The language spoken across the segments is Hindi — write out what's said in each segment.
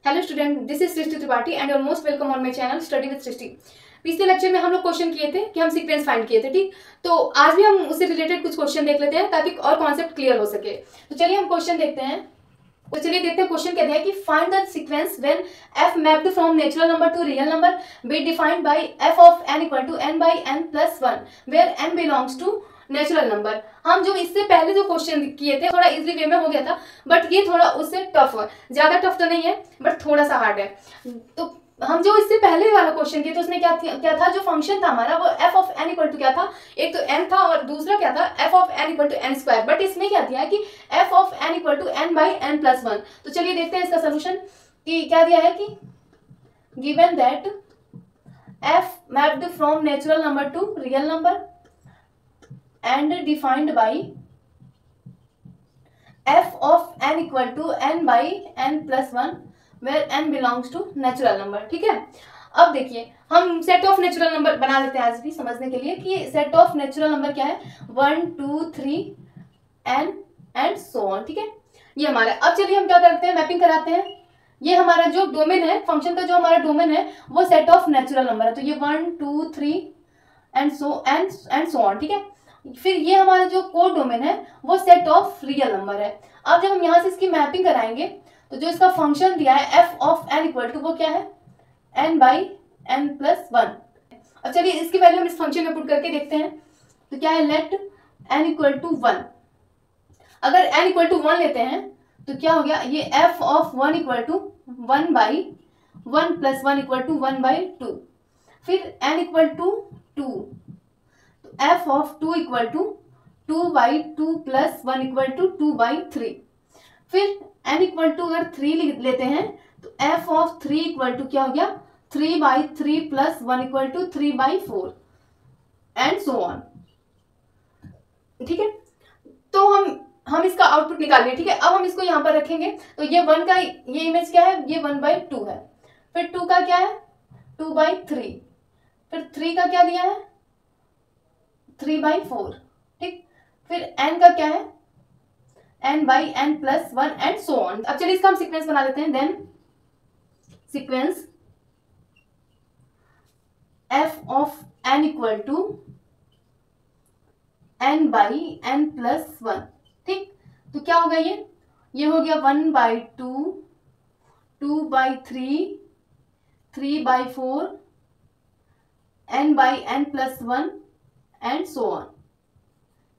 Hello student, this is Srishti Tripathi and your most welcome on my channel study with Srishti. पिछले लेक्चर में हम लोग क्वेश्चन किए थे कि हम सीक्वेंस फाइंड किए थे, ठीक। तो आज भी हम उससे रिलेटेड कुछ क्वेश्चन देख लेते हैं ताकि और कॉन्सेप्ट क्लियर हो सके। तो चलिए हम क्वेश्चन देखते हैं। तो चलिए देखते हैं क्वेश्चन क्या दिया है कि find the sequence when f mapped from natural number to real number be defined by f of n equal to n by n plus 1 where n belongs to natural number. हम जो इससे पहले जो क्वेश्चन किए थे थोड़ा इजीली वे में हो गया था, बट ये थोड़ा उससे टफ है। ज्यादा टफ तो नहीं है बट थोड़ा सा हार्ड है। तो हम जो इससे पहले वाला क्वेश्चन किए तो उसमें क्या था, जो फंक्शन था हमारा वो f of n equal to क्या था, एक तो n था और दूसरा क्या था f of n equal to n square. But इसमें क्या दिया है कि f of n equal to n by n plus 1। तो चलिए देखते हैं इसका सोल्यूशन कि क्या दिया है कि given that f mapped from natural number to real number and defined by f of n equal to n by n plus 1 where n belongs to natural number। ठीक है, अब देखिए हम सेट ऑफ नेचुरल नंबर बना लेते हैं आज भी समझने के लिए कि सेट ऑफ नेचुरल नंबर क्या है, 1 2 3 n एंड सो ऑन। ठीक है, ये हमारा। अब चलिए हम क्या करते हैं, मैपिंग कराते हैं। ये हमारा जो डोमेन है, फंक्शन का जो हमारा डोमेन है वो सेट ऑफ नेचुरल नंबर है। तो ये 1 2 3 एंड सो ऑन। ठीक है, फिर ये हमारा जो कोड डोमेन है वो सेट ऑफ रियल नंबर है। अब जब हम यहाँ से इसकी मैपिंग कराएंगे तो जो इसका फंक्शन दिया है f of n equal to वो क्या है, n बाई n प्लस 1। अब चलिए इसकी वैल्यू हम इस फंक्शन में पुट करके देखते हैं। तो क्या है, लेट n इक्वल टू 1। अगर n इक्वल टू 1 लेते हैं तो क्या हो गया, ये f of 1 equal to 1 by 1 plus 1 equal to 1 by 2। फिर n equal to 2, f of 2 equal to 2 by 2 plus 1 equal to 2 by 3। फिर n इक्वल टू अगर 3 लेते हैं तो f ऑफ 3 इक्वल टू क्या हो गया, 3 by 3 plus 1 equal to 3 by 4 and so on. ठीक है, तो हम इसका आउटपुट निकालेंगे। ठीक है, अब हम इसको यहाँ पर रखेंगे तो ये 1 का ये इमेज क्या है, ये 1 बाई 2 है। फिर 2 का क्या है, 2 बाई 3। फिर 3 का क्या दिया है, 3 बाई 4। ठीक, फिर n का क्या है, n by n plus 1 and so on. अब चलिए इसका हम सीक्वेंस बना लेते हैं। Then sequence f of n equal to n by n plus 1। ठीक, तो क्या होगा, ये हो गया 1 by 2, 2 by 3, 3 by 4, n by n plus 1 and so on.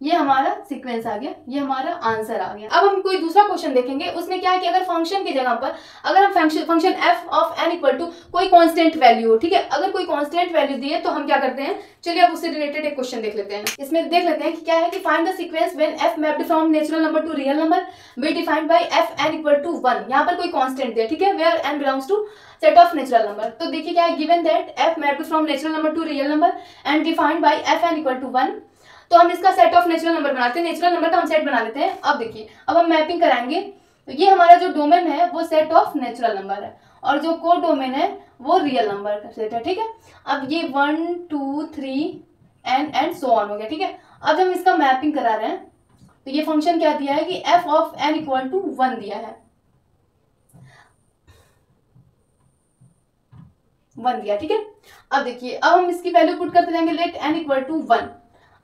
ये हमारा सीक्वेंस आ गया, ये हमारा आंसर आ गया। अब हम कोई दूसरा क्वेश्चन देखेंगे। उसमें क्या है कि अगर फंक्शन की जगह पर अगर हम function f of n equal to कोई कांस्टेंट वैल्यू हो, ठीक है, अगर कोई कांस्टेंट वैल्यू दी है तो हम क्या करते हैं, चलिए अब उससे रिलेटेड एक क्वेश्चन देख लेते हैं। इसमें देख लेते हैं कि क्या है कि find the sequence when f mapped from natural number to real number be defined by f n equal to 1। यहाँ पर कोई कांस्टेंट दिया, ठीक है, where n belongs to set of natural number. तो देखिए क्या है, given that f mapped from natural number to real number and defined by f n equal to 1। तो हम इसका सेट ऑफ नेचुरल नंबर बनाते हैं, नेचुरल नंबर का हम सेट बना लेते हैं। अब देखिए, अब हम मैपिंग कराएंगे तो ये हमारा जो डोमेन है वो सेट ऑफ नेचुरल नंबर है और जो कोड डोमेन है वो रियल नंबर का सेट है। ठीक है, अब ये 1 2 3 एंड सो ऑन हो गया। ठीक है, अब जब हम इसका मैपिंग करा रहे हैं तो ये फंक्शन क्या दिया है कि f of n equal to 1 दिया है, 1 दिया। ठीक है, अब देखिए, अब हम इसकी वैल्यू पुट करते जाएंगे, लेट n इक्वल टू 1।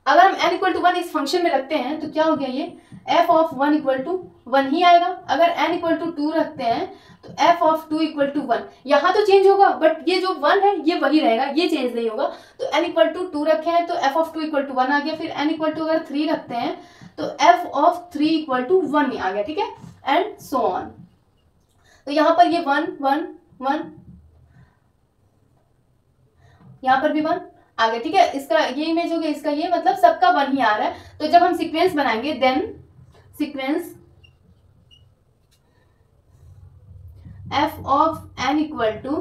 अगर हम n इक्वल टू 1 इस फंक्शन में रखते हैं तो क्या हो गया, ये f ऑफ 1 इक्वल टू 1 ही आएगा। अगर n इक्वल टू 2 रखते हैं तो f ऑफ 2 इक्वल टू 1। यहाँ तो चेंज होगा बट ये जो 1 है ये वही रहेगा, ये चेंज नहीं होगा। तो n इक्वल टू 2 रखे हैं तो f ऑफ 2 इक्वल टू 1 आ गया। फिर n इक्वल टू अगर 3 रखते हैं तो f ऑफ 3 इक्वल टू 1 ही आ गया। ठीक है, एंड सो ऑन। तो यहाँ पर ये 1 1 1, यहाँ पर भी 1 आ गया। ठीक है, इसका ये इमेज हो गया, इसका ये मतलब सबका 1 ही आ रहा है। तो जब हम सीक्वेंस बनाएंगे then sequence f of n equal to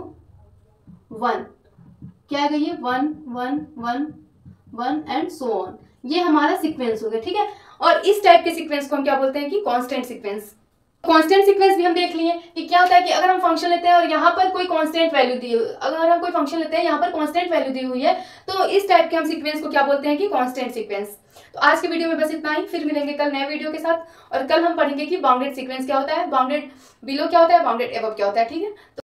1 क्या आ गई है, 1 1 1 1 एंड सो ऑन। ये हमारा सीक्वेंस हो गया। ठीक है, और इस टाइप के सीक्वेंस को हम क्या बोलते हैं कि कांस्टेंट सीक्वेंस। कांस्टेंट सीक्वेंस भी हम देख लिए कि क्या होता है कि अगर हम फंक्शन लेते हैं और यहाँ पर कोई कांस्टेंट वैल्यू दी, अगर हम कोई फंक्शन लेते हैं यहाँ पर कांस्टेंट वैल्यू दी हुई है तो इस टाइप के हम सीक्वेंस को क्या बोलते हैं कि कांस्टेंट सीक्वेंस। तो आज के वीडियो में बस इतना ही, फिर मिलेंगे कल नए वीडियो के साथ। और कल हम पढ़ेंगे कि बाउंडेड सीक्वेंस क्या होता है, बाउंडेड बिलो क्या होता है, बाउंडेड एबव क्या होता है। ठीक है।